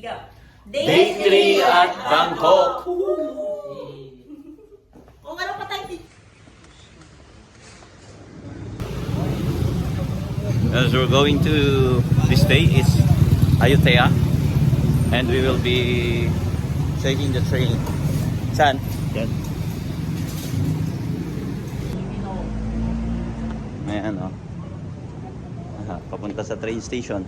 Day 3 at Bangkok! O nga pa tayo. As we're going to this day is Ayutthaya, and we will be taking the train. Saan? Yan. Ayan o. Papunta sa train station.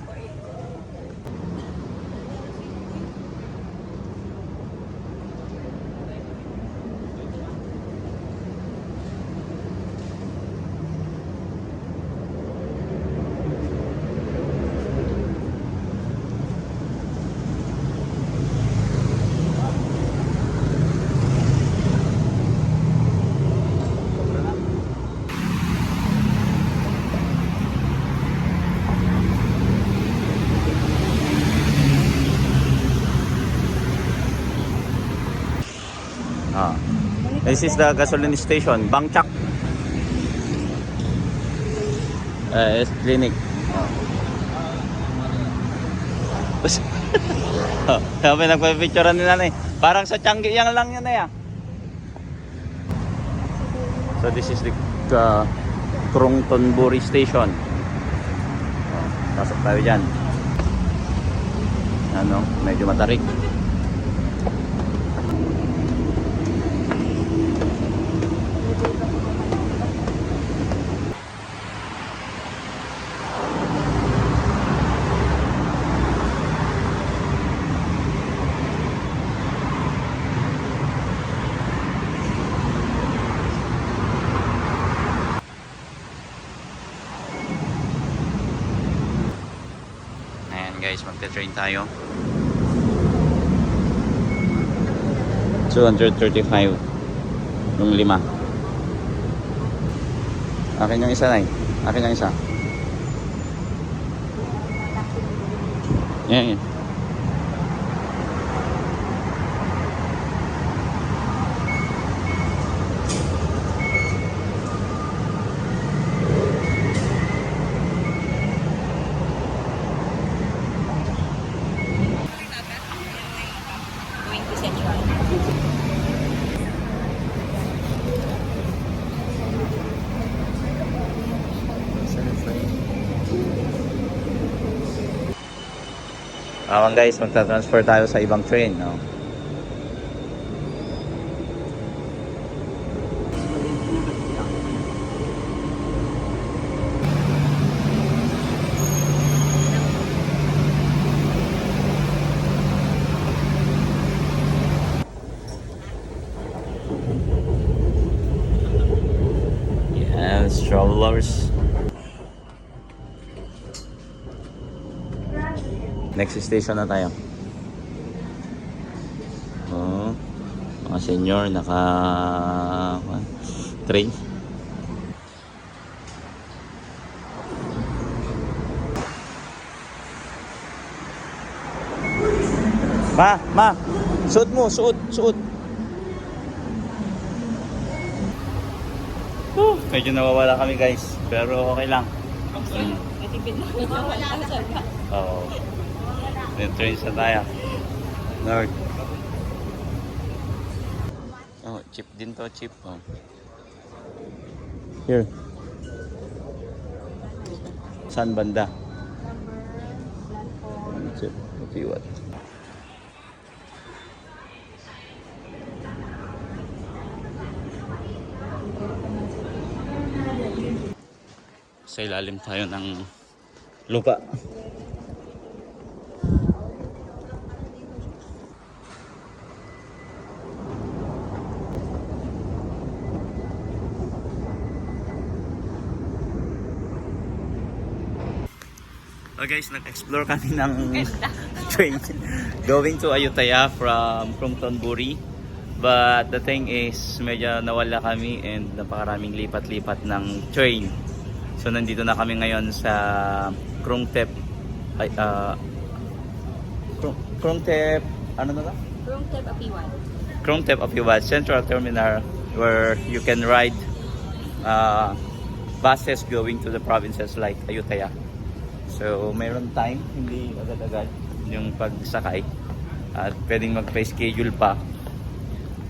This is the gasoline station, Bangchak. Clinic. Kami nagpa-picturean nila na eh. Parang sa Changi yan lang yan eh. So this is the Krungtonburi station. Pasok tayo dyan. Ano, medyo matarik. Guys, magte-train tayo. 235 yung 5. Akin yung isa na eh. Akin yung isa. Yan. Guys, magta-transfer tayo sa ibang train, no? Yes, travelers. Next station na tayo. Oh, mga senior naka train. Ma, suot mo, suot. Medyo nawawala kami guys, pero okay lang. Oo. Then train sa tayo. North. Oh, cheap din to, cheap. Oh. Here. Saan banda? Cheap. Okay, what? Sa ilalim tayo ng lupa. Okay guys, nag-explore kami ng train going to Ayutthaya from Krungtonburi. But the thing is, medyo nawala kami and napakaraming lipat-lipat ng train. So nandito na kami ngayon sa Krungthep ano na ba? Krungthep Apiwat Central Terminal, where you can ride buses going to the provinces like Ayutthaya. So mayroon time, hindi agad-agad, yung pagsakay. At pwedeng magpa-schedule pa.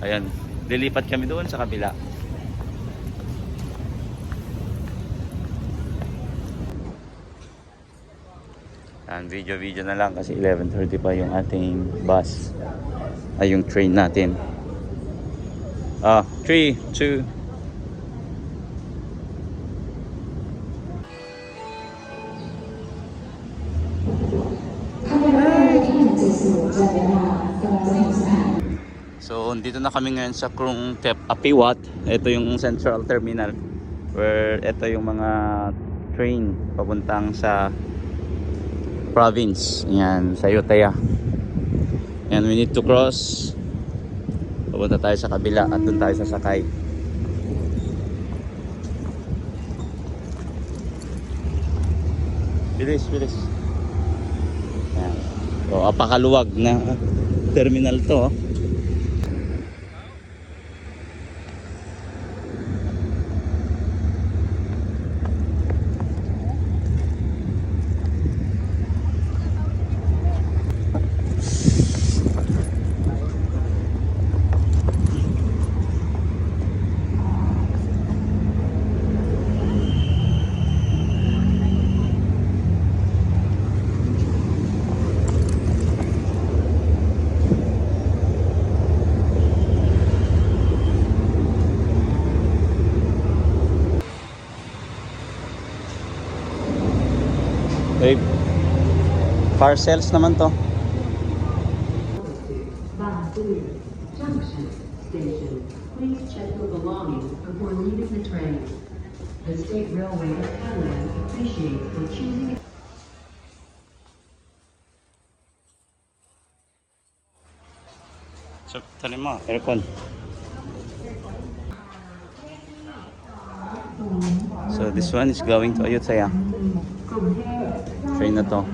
Ayan, lilipat kami doon sa kabila. Ayan, video na lang kasi 11:30 pa yung ating bus. Ay, yung train natin. 3, 2. So, dito na kami ngayon sa Krung Thep Apiwat. Ito yung Central Terminal where ito yung mga train papuntang sa province. Yan, sa Ayutthaya. And we need to cross. Papunta tayo sa kabila at doon tayo sasakay. Bilis. Yan. So, apakaluwag na terminal to. Okay. Parcels naman to. Bahadur Junction Station. Please check your belongings before leaving the train. The State Railway of Thailand appreciates for choosing. So, tali mo, aircon. So, this one is going to Ayutthaya. Train na to.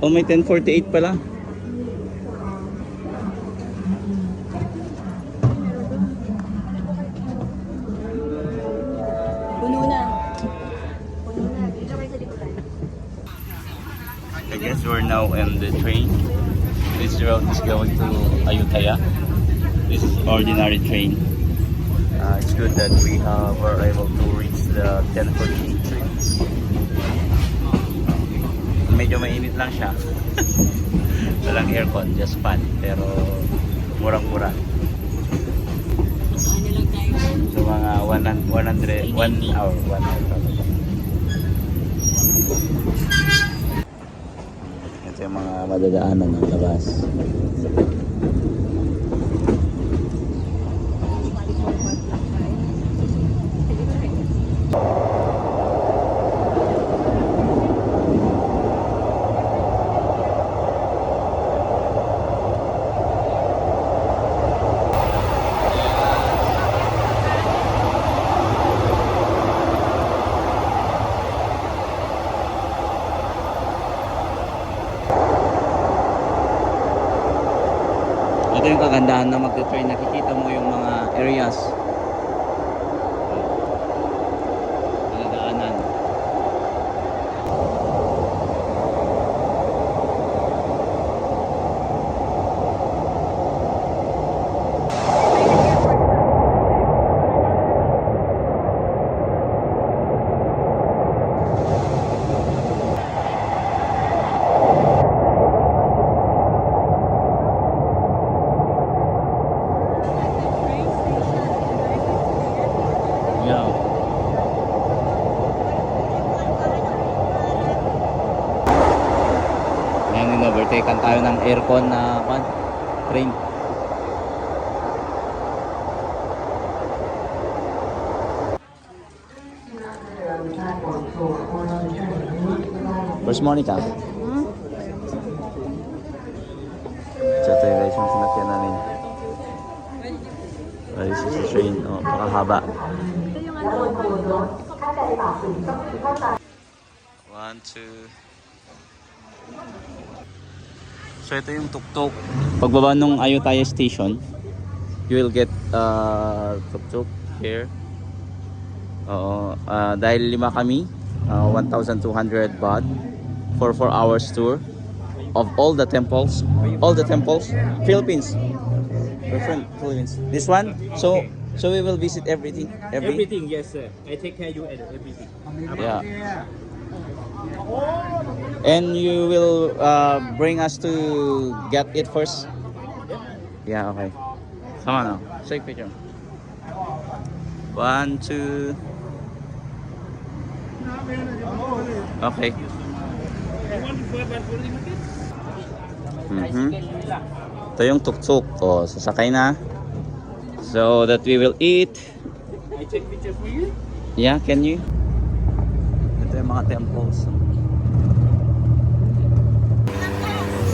Oh, may 10:48 pala. Puno na. Dito kayo sa likuran. I guess we're now on the train. This route is going to Ayutthaya. This is ordinary train. It's good that we were able to reach the 10:48 train. Medyo mainit lang siya. Walang aircon, just fan. Pero murang-mura. Ano lang tayo? So mga 1 hour. Ito yung mga madadaanan ng labas. Ito yung kagandahan na magte-train. Nakikita mo yung mga areas. Nadaanan. Yeah. Ngayon, in-overtaken tayo ng aircon na train. Where's Monica? So ito yung guys yung sinakyan namin. This is the train. Oh, pakahaba. Ito yung ano. 1, 2. So ito yung tuktok. Pagbaba nung Ayutthaya station, you will get tuktok here. Oo, dahil 5 kami, 1,200 baht for 4 hours tour. of all the temples. All the temples. Philippines. We're from Philippines. This one. So we will visit everything. Everything, yes, sir. I take care of you and everything. Yeah. And you will bring us to get it first. Yeah. Okay. Come on now. Take picture. 1, 2. Okay. Ito yung tuktuk. O, sasakay na. So that we will eat. I take picture for you. Yeah, can you? Ito yung mga temples.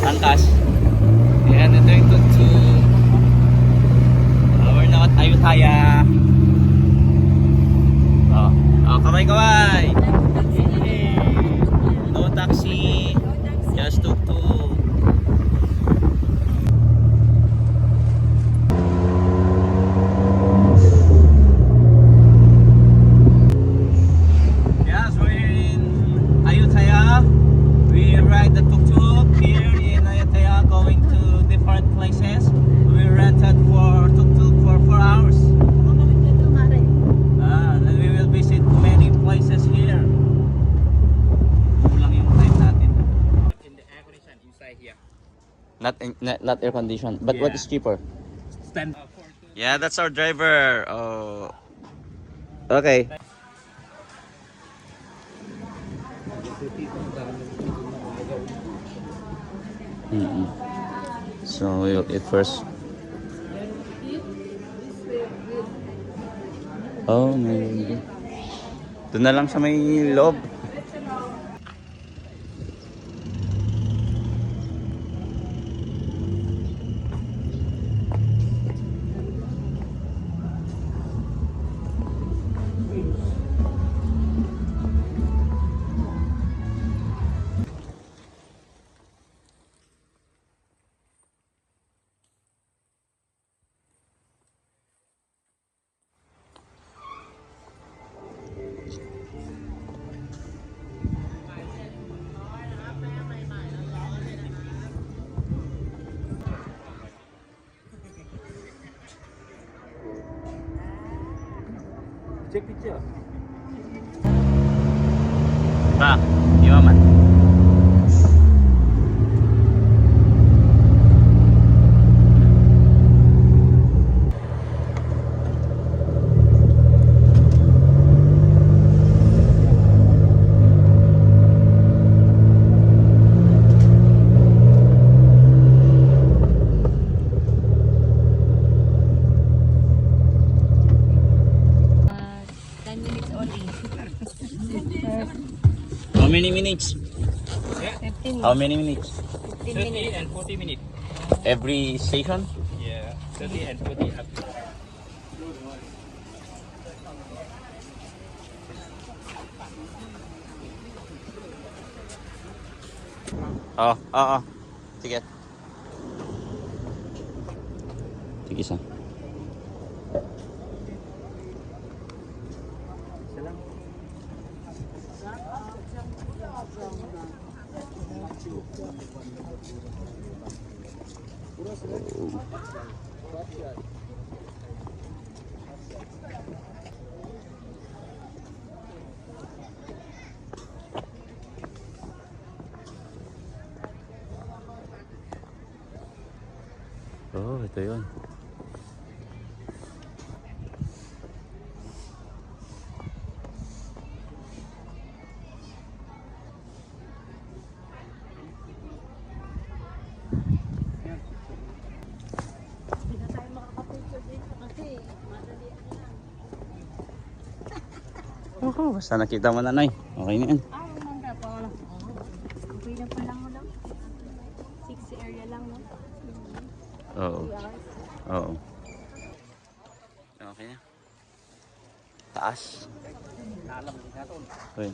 Angkas. Ayan, ito yung tuktuk. We're now at Ayutthaya. Oh, kaway-kaway. No taxi. Just tuk-tuk. Yes, we're in Ayutthaya. We ride the tuk-tuk here in Ayutthaya going to different places. We rented for tuk-tuk for 4 hours. And we will visit many places here. Kulang yung time natin. In the air condition inside here. Not air conditioned. But what Yeah. is cheaper? Stand. Yeah, that's our driver. Oh. Okay. So we'll eat first. Oh, maybe. Doon na lang sa may loob. Take picture. Ba, iwaman. How many minutes? How many minutes? 30 and 40 minutes. Every station? Yeah, 30 and 40 up. Oo. Sige. Sige isa. Oh, ito yun. Oh, basta nakita mo na, Nay. Okay na yan. Maganda po. Okay na pa lang mo lang. 6 area lang, no? Oo. Oo. Okay na. Taas. Okay.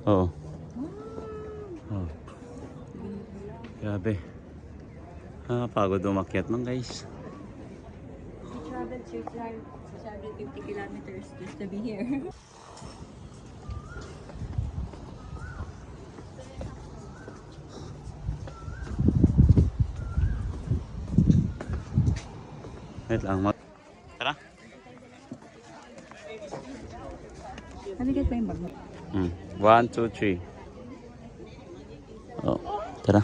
Oo. Oh. Grabe. Pagod umakyat man guys. We traveled 650 kilometers just to be here. Wait lang. Tara. Nabigat pa yung bag mo. 1, 2, 3. Oh, tara.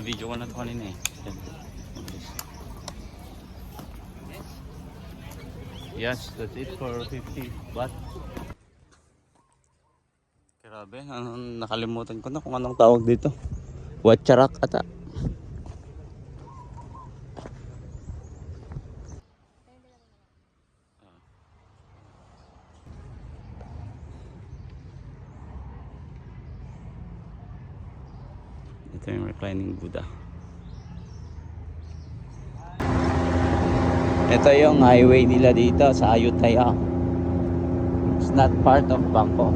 Video ko na ito kanina eh. Yes, that's it for 50 baht. Grabe, nakalimutan ko na kung anong tawag dito. Wacharak ata. Ito yung reclining Buddha. Ito yung highway nila dito sa Ayutthaya. It's not part of Bangkok.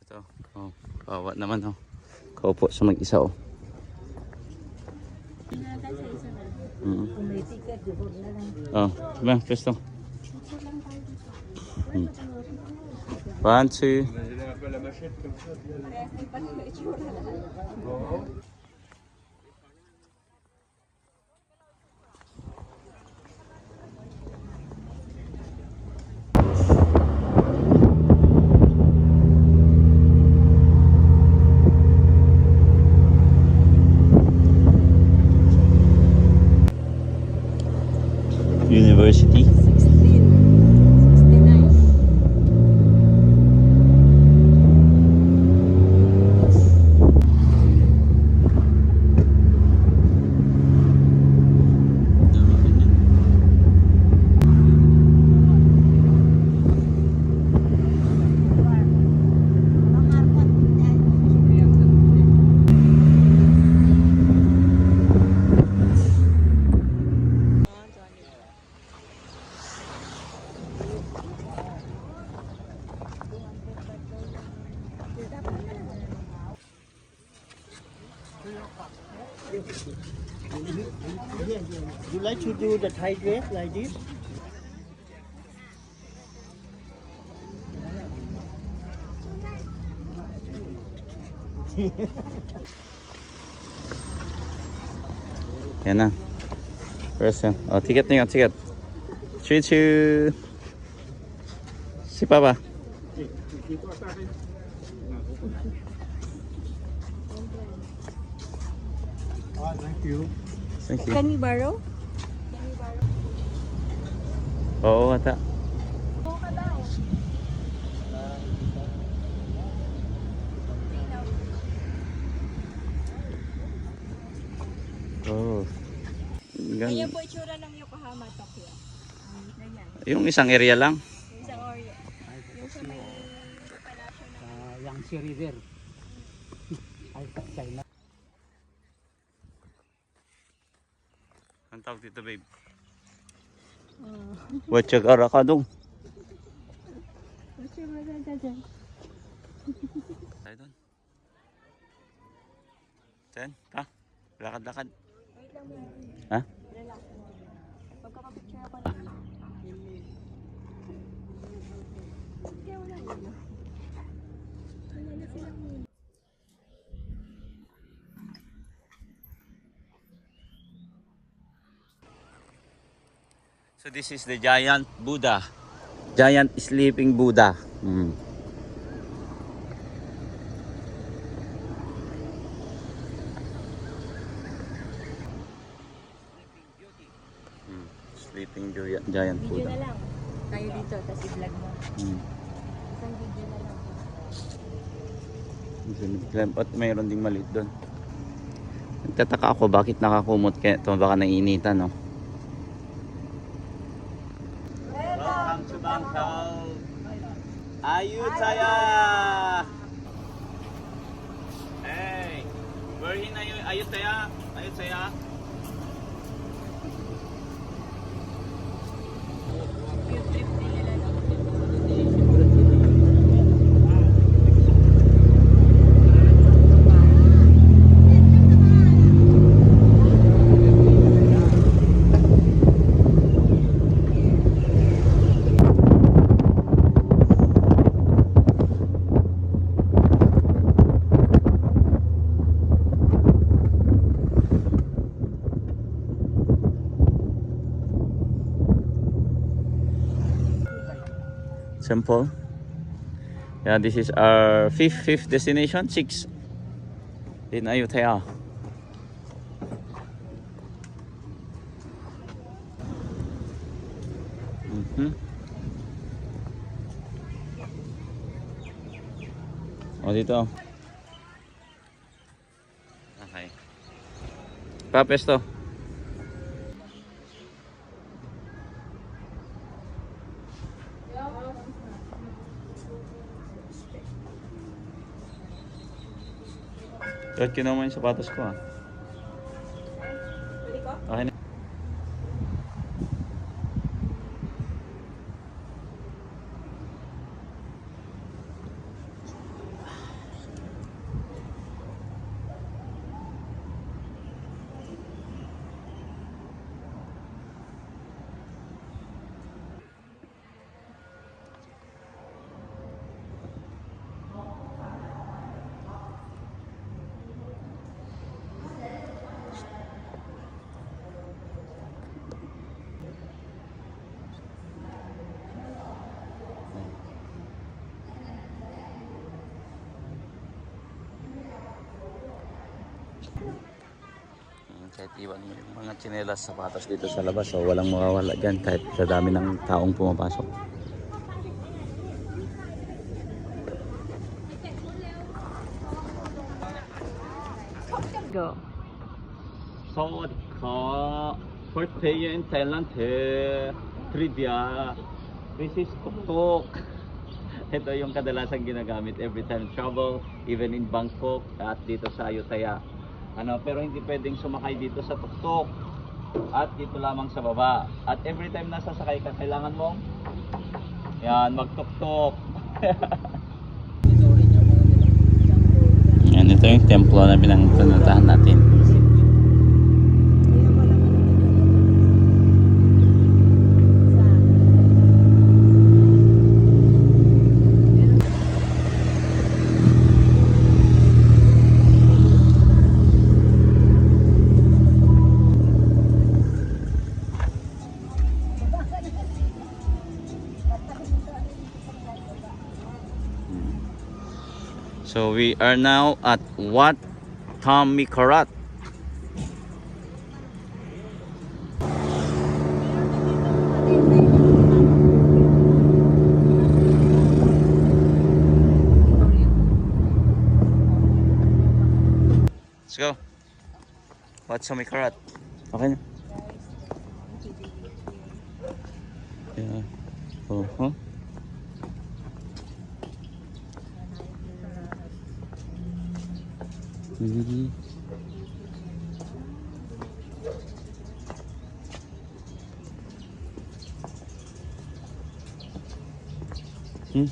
Ito, oh, bawa naman oh. Kaupo sa mag-isa oh. Kung may ticket, bubog na lang. Oh, ba, pesto. 1, 2. University. 69. You like to do the Thai dress like this? Yan na. Person. Oh, ticket na yun, ticket. Chu-chu. Si Papa. Thank you. Thank you. Can we borrow? Oo, ata. Oh. Kaya po itsura ng Yokohama, Tokyo. Ganyan. Yung isang area lang. Yung sa Oreo. Yung sa may palasyo na. Yangtze River. China. Ang tawag dito, babe? Wachagara ka dong. What's your brother dyan? Tayo doon. Ten, pa. Lakad-lakad. Wait lang mo. Ha? Relax mo. Pagkakapicture ako na. Kaya wala yun. Wala na silang yun. So this is the giant Buddha. Giant sleeping Buddha. Sleeping giant po. Video na lang. Tayo dito, tapos i-vlog mo. Hmm. Isang video na lang. At mayroon ding maliit doon. Nagtataka ako bakit nakakumot kaya ito, baka nainitan, no? Welcome to Bangkok! Ayutthaya! Hey! We're in Ayutthaya! Ayutthaya! Simple. Yeah, this is our fifth destination, 6 in Ayutthaya. Oh, dito. Okay. Papesto. Kahit kinuha mo yung sapatos ko, ah. Okay na. Kahit iwan mo yung mga tsinelas sapatos dito sa labas, so walang mawawala dyan kahit sa dami ng taong pumapasok. Go. สวัสดีครับfirst day in Thailand trivia. This is tuk-tuk. Ito yung kadalasan ginagamit every time travel, even in Bangkok at dito sa Ayutthaya. Pero hindi pwedeng sumakay dito sa tuk-tuk at dito lamang sa baba. At every time na sasakay ka, kailangan mong mag-tuk-tuk. Yan, ito yung templo na pinuntahan natin. So we are now at Wat Tamikarat. Let's go. Wat Tamikarat. Okay na. Yeah. Oh,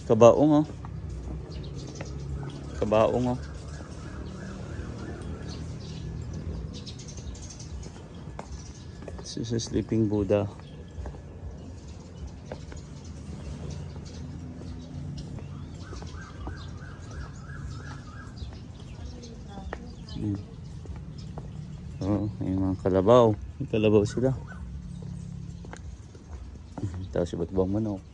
kabaong, oh. Kabaong, oh. This is a sleeping Buddha. Oh, may mga kalabaw. May kalabaw sila. Tapos iba't ibang manok.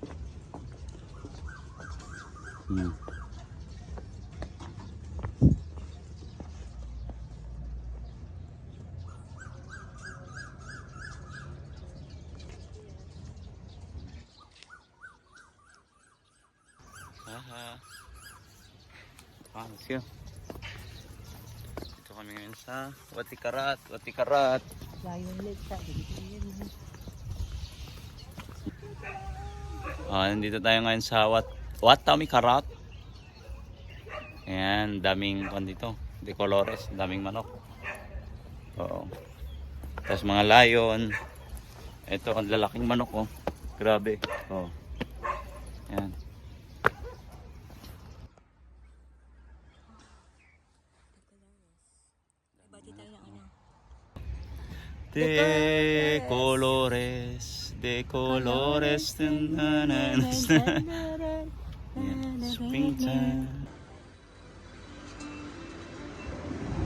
Let's go. Dito kami ngayon sa Watikarat. Watikarat. Lion Lake sa Nandito tayo ngayon sa Watikarat. Ayan, daming kon dito. De colores, daming manok. Oo. Tapos mga lion. Ito, ang lalaking manok oh. Grabe. Oo. Ayan. Bati tayo ng ano. De colores, springtime.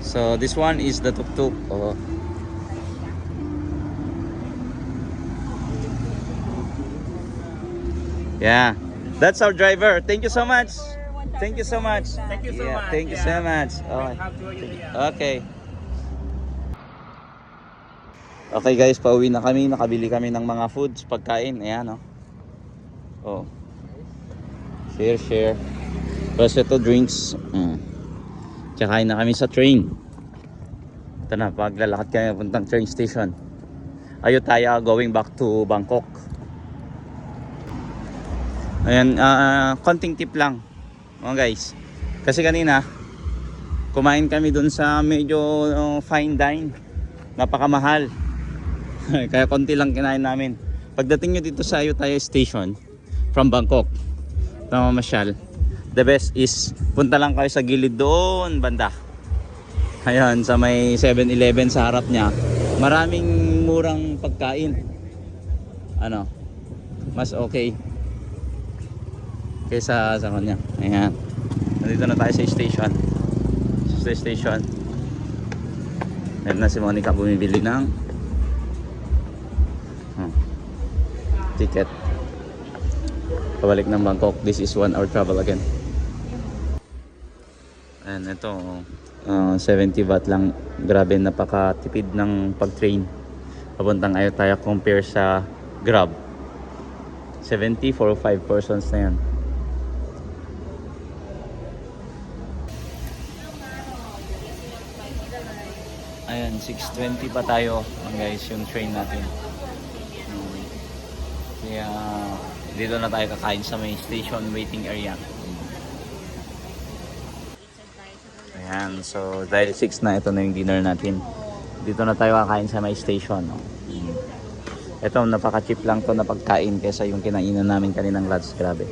So this one is the tuk-tuk. Oh. Yeah, that's our driver. Thank you so much. Thank you so much. Thank you so Yeah, much. thank you so much. Okay. Have to you here. Okay. Okay guys, pauwi na kami. Nakabili kami ng mga foods, pagkain. Ayan oh. Oh. Share. Plus ito drinks. Tsakain na kami sa train. Ito na, paglalakad kami puntang train station. Ayutthaya going back to Bangkok. Ayan, konting tip lang mga guys. Kasi kanina kumain kami dun sa medyo fine dine. Napakamahal. Kaya konti lang kinain namin. Pagdating nyo dito sa Ayutthaya Station from Bangkok na mamasyal, the best is punta lang kayo sa gilid doon banda. Ayan, sa may 7-Eleven sa harap niya. Maraming murang pagkain. Ano? Mas okay kaysa sa kanya. Ayan. Nandito na tayo sa station. Sa station. Meron na si Monica bumibili ng ticket. Pabalik ng Bangkok. This is 1 hour travel again. And ito 70 baht lang. Grabe, napakatipid ng pag-train papuntang Ayutthaya compare sa Grab. 70 for 5 persons na yan. Ayan, 6:20 pa tayo guys yung train natin. Kaya dito na tayo kakain sa may station waiting area. Ayan, so dahil 6 na, ito na yung dinner natin. Dito na tayo kakain sa may station. Ito, napaka-cheap lang to na pagkain kaysa yung kinainan namin kaninang lunch. Grabe.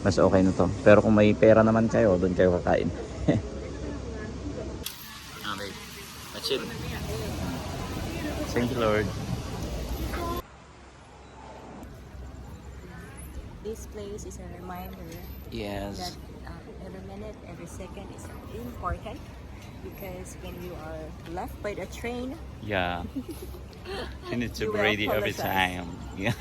Mas okay na to. Pero kung may pera naman kayo, doon kayo kakain. Okay. That's it. Thank you, Lord. This place is a reminder Yes. that every minute, every second is important, because when you are left by the train, Yeah. You need to You be will ready every apologize. time. Yeah.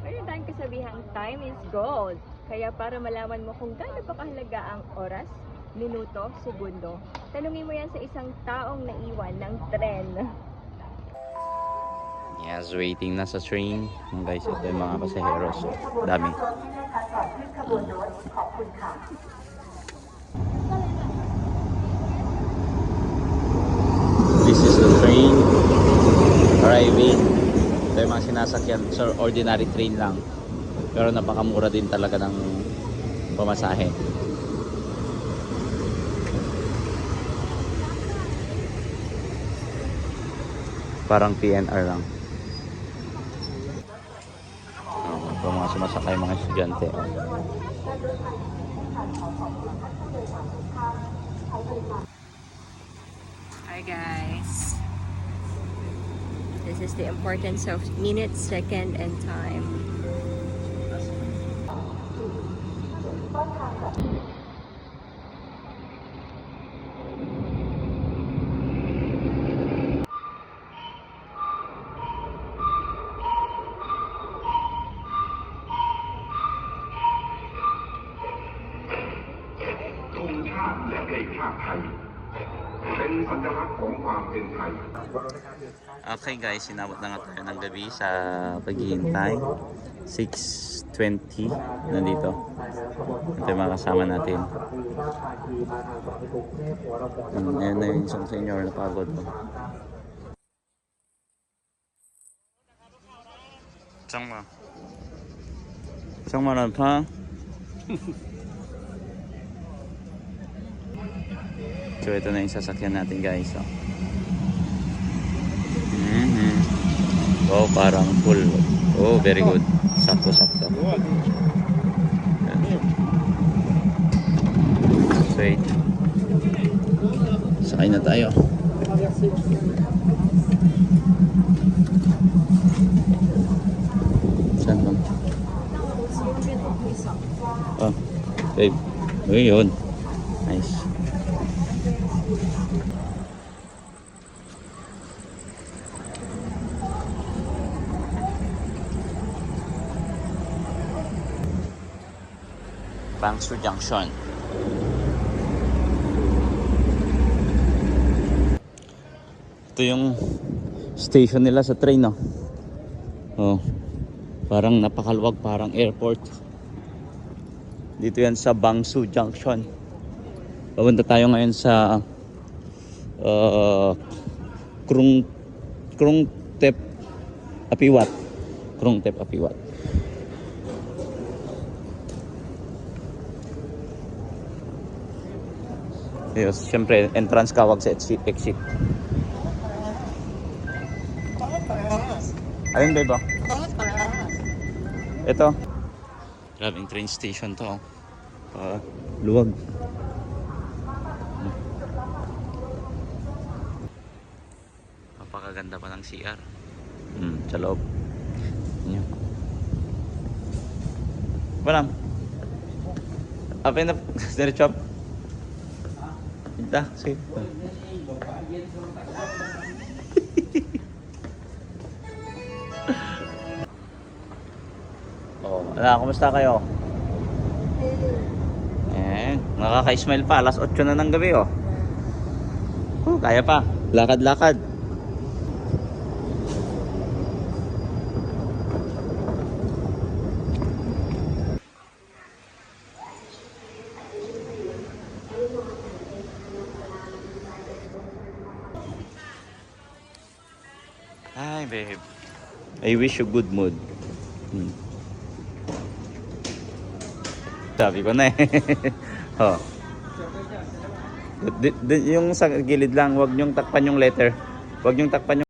mayroon tayong kasabihang time is gold. Kaya para malaman mo kung gaano pa kahalaga ang oras, minuto, segundo, tanungin mo yan sa isang taong naiwan ng tren. Yes, waiting na sa train. Guys, ito yung mga pasaheros. So, dami. This is the train arriving. Ito yung mga sinasakyan. So, ordinary train lang. Pero napakamura din talaga ng pamasahe. Parang PNR lang. Ito mga sumasakay mga estudyante. Hi guys. This is the importance of minute, second, and time. Okay guys, sinabot na nga tayo ng gabi sa paghihintay. 6:20 nandito. Ito yung mga kasama natin. Ayan na yung isang senior na pagod. Isang maran pa. So ito na yung sasakyan natin guys. Oh. Oh, parang full. Oh, very good. Sakto-sakto. Wait. Sakay na tayo. Saan ba? Oh, babe. Uy, yun. Nice. Bangsu Junction. Ito yung station nila sa train, no? Oh, parang napakaluwag, parang airport. Dito yan sa Bangsu Junction. Papunta tayo ngayon sa Krungtep Apiwat. Krungtep Apiwat. Yes, syempre entrance ka, wag sa exit. Ayun ba ba? Ito. Grabing train station to. Luwag. Napakaganda pa ng CR. Sa loob. Yan. Walang. Apa na dari chop? Dah, sige. Oh, kumusta kayo? Nakaka-smile pa. Alas 8 na ng gabi, oh. Kaya pa. Lakad-lakad. Hi, babe. I wish you good mood. Sabi ko na eh. Oh. Yung sa gilid lang, wag niyong takpan yung letter. Wag niyong takpan yung